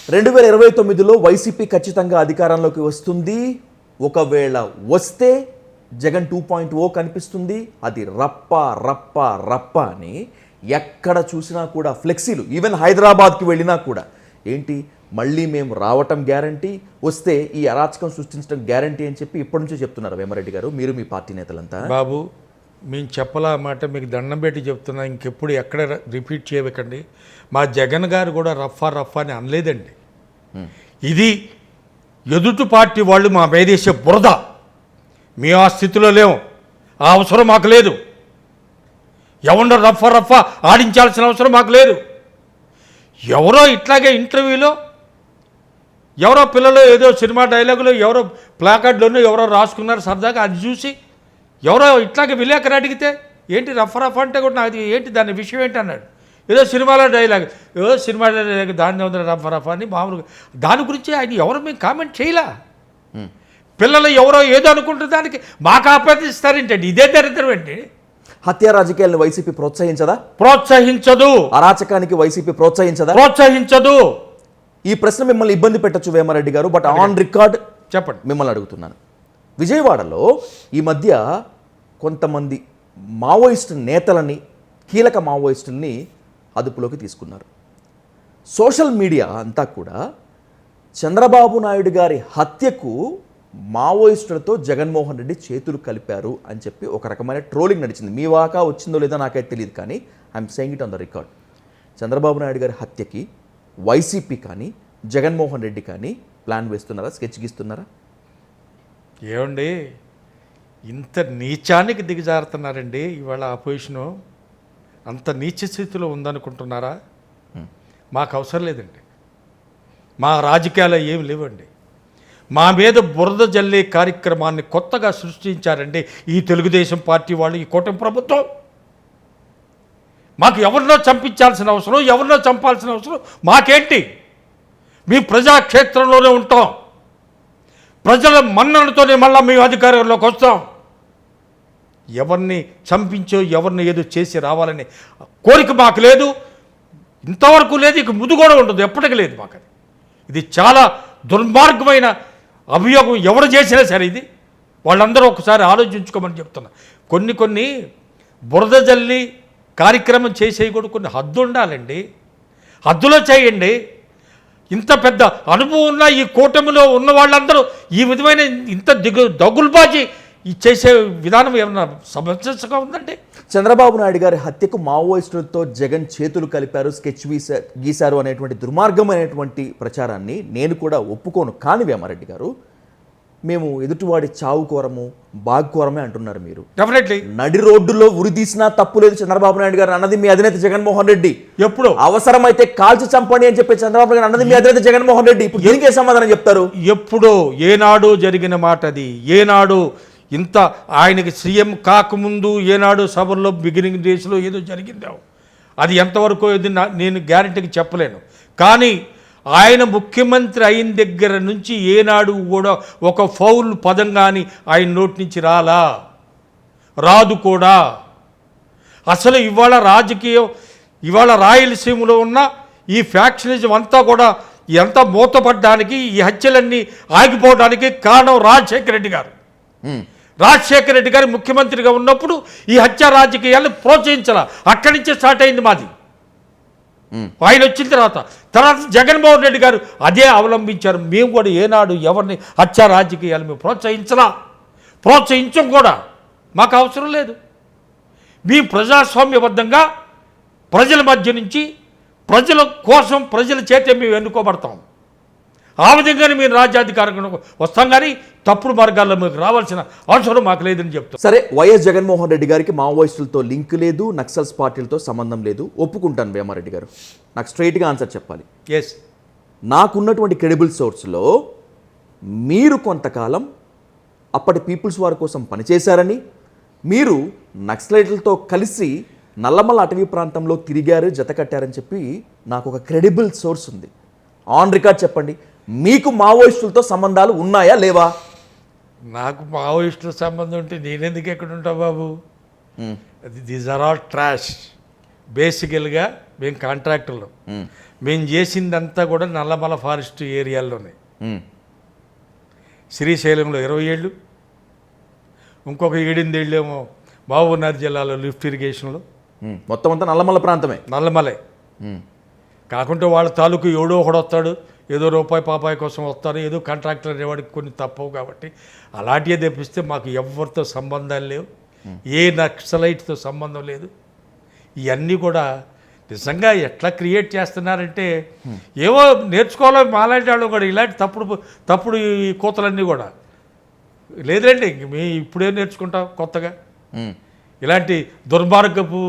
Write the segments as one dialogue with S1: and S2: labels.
S1: 2029లో YCP ఖచ్చితంగా అధికారంలోకి వస్తుంది. ఒకవేళ వస్తే జగన్ 2.0 కనిపిస్తుంది. అది రప్ప రప్ప రప్ప అని ఎక్కడ చూసినా కూడా ఫ్లెక్సీలు. ఈవెన్ హైదరాబాద్కి వెళ్ళినా కూడా ఏంటి మళ్ళీ మేము రావటం గ్యారంటీ, వస్తే ఈ అరాచకం సృష్టించడం గ్యారంటీ అని చెప్పి ఇప్పటి నుంచే చెప్తున్నారు వేమారెడ్డి గారు, మీరు మీ పార్టీ నేతలంతా.
S2: బాబు మేము చెప్పలా మాట, మీకు దండం పెట్టి చెప్తున్నా, ఇంకెప్పుడు ఎక్కడ రిపీట్ చేయకండి. మా జగన్ గారు కూడా రఫా రఫా అని అనలేదండి. ఇది ఎదుటి పార్టీ వాళ్ళు మా మేదేశ బురద, మేము ఆ స్థితిలో లేవు, ఆ అవసరం మాకు లేదు. ఎవరో రఫా రఫా ఆడించాల్సిన అవసరం మాకు లేదు. ఎవరో ఇట్లాగే ఇంటర్వ్యూలో ఎవరో పిల్లలు ఏదో సినిమా డైలాగులో ఎవరో ప్లాకార్డులోనూ ఎవరో రాసుకున్నారు సరదాగా, అది చూసి ఎవరో ఇట్లాగే విలేకరు అడిగితే ఏంటి రఫా రఫా అంటే కూడా నాకు ఏంటి దాని విషయం ఏంటి అన్నాడు. ఏదో సినిమాలో డైలాగ్, ఏదో సినిమా డైలాగ్, దాన్ని ఉందని రఫా రఫా అని మామూలుగా దాని గురించి ఆయన ఎవరు మేము కామెంట్ చేయలా. పిల్లలు ఎవరో ఏదో అనుకుంటున్న దానికి మాకు ఆపాదిస్తారేంటండి, ఇదే దరిద్రం ఏంటి.
S1: హత్య రాజకీయాలను వైసీపీ ప్రోత్సహించదా?
S2: ప్రోత్సహించదు.
S1: అరాచకానికి వైసీపీ ప్రోత్సహించదా?
S2: ప్రోత్సహించదు.
S1: ఈ ప్రశ్న మిమ్మల్ని ఇబ్బంది పెట్టచ్చు వేమారెడ్డి గారు, బట్ ఆన్ రికార్డ్
S2: చెప్పండి,
S1: మిమ్మల్ని అడుగుతున్నాను. విజయవాడలో ఈ మధ్య కొంతమంది మావోయిస్టు నేతలని, కీలక మావోయిస్టుల్ని అదుపులోకి తీసుకున్నారు. సోషల్ మీడియా అంతా కూడా చంద్రబాబు నాయుడు గారి హత్యకు మావోయిస్టులతో జగన్మోహన్ రెడ్డి చేతులు కలిపారు అని చెప్పి ఒక రకమైన ట్రోలింగ్ నడిచింది. మీ వాకా వచ్చిందో లేదో నాకైతే తెలియదు, కానీ I'm saying it on the record. Chandrababu Naidu గారి హత్యకి వైసీపీ కానీ జగన్మోహన్ రెడ్డి కానీ ప్లాన్ వేస్తున్నారా, స్కెచ్ గీస్తున్నారా?
S2: ఏమండి ఇంత నీచానికి దిగజారుతున్నారండి ఇవాళ అపోజిషను. అంత నీచ స్థితిలో ఉందనుకుంటున్నారా? మాకు అవసరం లేదండి. మా రాజకీయాలు ఏమి లేవండి. మా మీద బురద జల్లే కార్యక్రమాన్ని కొత్తగా సృష్టించారండి ఈ తెలుగుదేశం పార్టీ వాళ్ళు, ఈ కూటమి ప్రభుత్వం. మాకు ఎవరినో చంపించాల్సిన అవసరం, ఎవరినో చంపాల్సిన అవసరం మాకేంటి? మీ ప్రజాక్షేత్రంలోనే ఉంటాం, ప్రజల మన్ననతోనే మళ్ళీ మేము అధికారంలోకి వస్తాం. ఎవరిని చంపించో ఎవరిని ఏదో చేసి రావాలని కోరిక మాకు లేదు, ఇంతవరకు లేదు, ఇక ముందు కూడా ఉండదు, ఎప్పటికీ లేదు మాకు. ఇది చాలా దుర్మార్గమైన అభియోగం ఎవరు చేసినా సరే. ఇది వాళ్ళందరూ ఒకసారి ఆలోచించుకోమని చెప్తున్నా. కొన్ని బురద జల్లి కార్యక్రమం చేసే కూడా కొన్ని హద్దు ఉండాలండి, హద్దులో చేయండి. ఇంత పెద్ద అనుభవం ఉన్న ఈ కూటమిలో ఉన్న వాళ్ళందరూ ఈ విధమైన ఇంత దగులుబాజీ చేసే విధానం ఏమన్నా సమస్యగా ఉందండి?
S1: చంద్రబాబు నాయుడు గారి హత్యకు మావోయిస్టులతో జగన్ చేతులు కలిపారు, స్కెచ్ గీశారు అనేటువంటి దుర్మార్గమైనటువంటి ప్రచారాన్ని నేను కూడా ఒప్పుకోను. కానీ వేమారెడ్డి గారు, మేము ఎదుటివాడి చావు కోరము, బాగుకోరమే అంటున్నారు మీరు.
S2: డెఫినెట్లీ
S1: నడి రోడ్డులో ఉరి తీసినా తప్పు లేదు చంద్రబాబు నాయుడు గారు అన్నది మీ అధినేత జగన్మోహన్ రెడ్డి.
S2: ఎప్పుడు
S1: అవసరమైతే కాల్చి చంపండి అని చెప్పి చంద్రబాబు నాయుడు అన్నది మీ అధినేత జగన్మోహన్ రెడ్డి. ఇప్పుడు దీనికే సమాధానం చెప్తారు?
S2: ఎప్పుడో ఏనాడు జరిగిన మాట అది. ఏనాడు ఇంత ఆయనకి సీఎం కాకముందు ఏనాడు సభల్లో బిగినింగ్ డేస్లో ఏదో జరిగిందో అది ఎంతవరకు ఏది నేను గ్యారెంటీకి చెప్పలేను. కానీ ఆయన ముఖ్యమంత్రి అయిన దగ్గర నుంచి ఏనాడు కూడా ఒక ఫౌల్ పదం కానీ ఆయన నోటి నుంచి రాదు కూడా. అసలు ఇవాళ రాజకీయం, ఇవాళ రాయలసీమలో ఉన్న ఈ ఫ్యాక్షనిజం అంతా కూడా ఎంత మూతపడ్డానికి, ఈ హత్యలన్నీ ఆగిపోవడానికి కారణం రాజశేఖర రెడ్డి గారు. రాజశేఖర రెడ్డి గారు ముఖ్యమంత్రిగా ఉన్నప్పుడు ఈ హత్య రాజకీయాలను ప్రోత్సహించాల, అక్కడి నుంచే స్టార్ట్ అయింది మాది. ఆయన వచ్చిన తర్వాత జగన్మోహన్ రెడ్డి గారు అదే అవలంబించారు. మేము కూడా ఏనాడు ఎవరిని హత్య రాజకీయాలు మేము ప్రోత్సహించం కూడా, మాకు అవసరం లేదు. మీ ప్రజాస్వామ్యబద్ధంగా ప్రజల మధ్య నుంచి ప్రజల కోసం ప్రజల చేతే మేము ఎన్నుకోబడతాం. ఆ విధంగానే మీరు రాజ్యాధికారంలో వస్తాం, కానీ తప్పుడు మార్గాల్లో మీకు రావాల్సిన అవసరం మాకు లేదని చెప్తాం.
S1: సరే, వైఎస్ జగన్మోహన్ రెడ్డి గారికి మావోయిస్టులతో లింక్ లేదు, నక్సల్స్ పార్టీలతో సంబంధం లేదు, ఒప్పుకుంటాను వేమారెడ్డి గారు. నాకు స్ట్రైట్గా ఆన్సర్ చెప్పాలి.
S2: ఎస్,
S1: నాకున్నటువంటి క్రెడిబుల్ సోర్స్లో మీరు కొంతకాలం అప్పటి పీపుల్స్ వారి కోసం పనిచేశారని, మీరు నక్సలైట్లతో కలిసి నల్లమల్ల అటవీ ప్రాంతంలో తిరిగారు, జత కట్టారని చెప్పి నాకు ఒక క్రెడిబుల్ సోర్స్ ఉంది. ఆన్ రికార్డ్ చెప్పండి, మీకు మావోయిస్టులతో సంబంధాలు ఉన్నాయా లేవా?
S2: నాకు మావోయిస్టుల సంబంధం ఉంటే నేనెందుకు ఎక్కడ ఉంటా బాబు? These are all trash. బేసికల్గా మేము కాంట్రాక్టర్లు, మేము చేసిందంతా కూడా నల్లమల ఫారెస్ట్ ఏరియాల్లోనే. శ్రీశైలంలో 20 ఏళ్ళు, ఇంకొక 8 ఏళ్ళేమో మహబూబ్నగర్ జిల్లాలో లిఫ్ట్ ఇరిగేషన్లో.
S1: మొత్తం అంతా నల్లమల్ల ప్రాంతమే.
S2: నల్లమలే కాకుంటే వాళ్ళ తాలూకు ఎవడో ఒకడు వస్తాడు, ఏదో రూపాయి పాపాయి కోసం వస్తారు, ఏదో కాంట్రాక్టర్ అనేవాడికి కొన్ని తప్పవు. కాబట్టి అలాంటివి తెప్పిస్తే మాకు ఎవరితో సంబంధాలు లేవు, ఏ నక్సలైట్తో సంబంధం లేదు. ఇవన్నీ కూడా నిజంగా ఎట్లా క్రియేట్ చేస్తున్నారంటే ఏవో నేర్చుకోవాలో మాలాంటి వాళ్ళు కూడా ఇలాంటి తప్పుడు ఈ కూతలన్నీ కూడా లేదండి. మేము ఇప్పుడే నేర్చుకుంటాం కొత్తగా. ఇలాంటి దుర్మార్గపు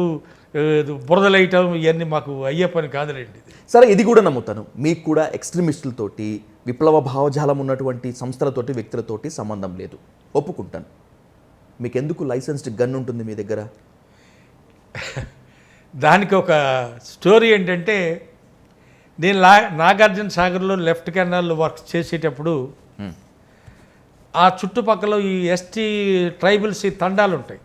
S2: బురదలైటం ఇవన్నీ మాకు అయ్యే పని కాదులేండి.
S1: సరే, ఇది కూడా నమ్ముతాను, మీకు కూడా ఎక్స్ట్రీమిస్టులతోటి, విప్లవ భావజాలం ఉన్నటువంటి సంస్థలతోటి, వ్యక్తులతోటి సంబంధం లేదు, ఒప్పుకుంటాను. మీకు ఎందుకు లైసెన్స్డ్ గన్ ఉంటుంది మీ దగ్గర?
S2: దానికి ఒక స్టోరీ ఏంటంటే, నేను నాగార్జున సాగర్లో లెఫ్ట్ కెనాల్లో వర్క్ చేసేటప్పుడు ఆ చుట్టుపక్కల ఈ ఎస్టీ ట్రైబల్స్ ఈ తండాలు ఉంటాయి.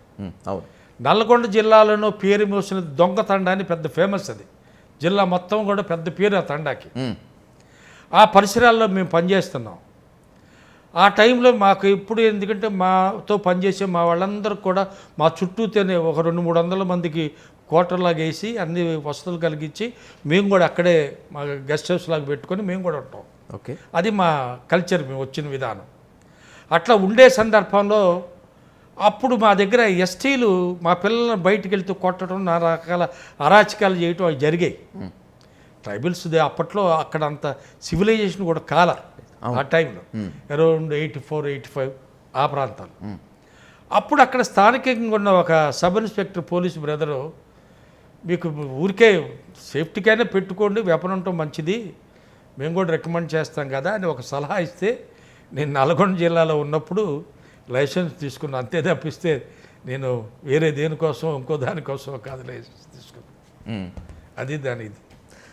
S1: అవును.
S2: నల్లగొండ జిల్లాలోనూ పేరు మోసిన దొంగ తండా అని పెద్ద ఫేమస్. అది జిల్లా మొత్తం కూడా పెద్ద పేరు ఆ తండాకి. ఆ పరిసరాల్లో మేము పనిచేస్తున్నాం. ఆ టైంలో మాకు ఇప్పుడు ఎందుకంటే మాతో పనిచేసే మా వాళ్ళందరూ కూడా మా చుట్టూతోనే ఒక 200-300 మందికి క్వార్టర్లాగా వేసి అన్ని వసతులు కలిగించి మేము కూడా అక్కడే మా గెస్ట్ హౌస్ లాగా పెట్టుకొని మేము కూడా ఉంటాం.
S1: ఓకే,
S2: అది మా కల్చర్, మేము వచ్చిన విధానం. అట్లా ఉండే సందర్భంలో అప్పుడు మా దగ్గర ఎస్టీలు మా పిల్లల్ని బయటికి వెళ్తూ కొట్టడం, నా రకాల అరాచకాలు చేయటం అవి జరిగాయి. ట్రైబల్స్ అప్పట్లో అక్కడ అంత సివిలైజేషన్ కూడా కాల ఆ టైంలో, అరౌండ్ 84-85 ఆ ప్రాంతాలు. అప్పుడు అక్కడ స్థానికంగా ఉన్న ఒక సబ్ ఇన్స్పెక్టర్ పోలీసు బ్రదరు, మీకు ఊరికే సేఫ్టీకైనా పెట్టుకోండి, వెపన్ ఉండటం మంచిది, మేము కూడా రికమెండ్ చేస్తాం కదా అని ఒక సలహా ఇస్తే, నేను నల్గొండ జిల్లాలో ఉన్నప్పుడు లైసెన్స్ తీసుకున్నా, అంతే తప్పిస్తే నేను వేరే దేనికోసం ఇంకో దానికోసం కాదు లైసెన్స్ తీసుకున్నాను. అది దాని ఇది.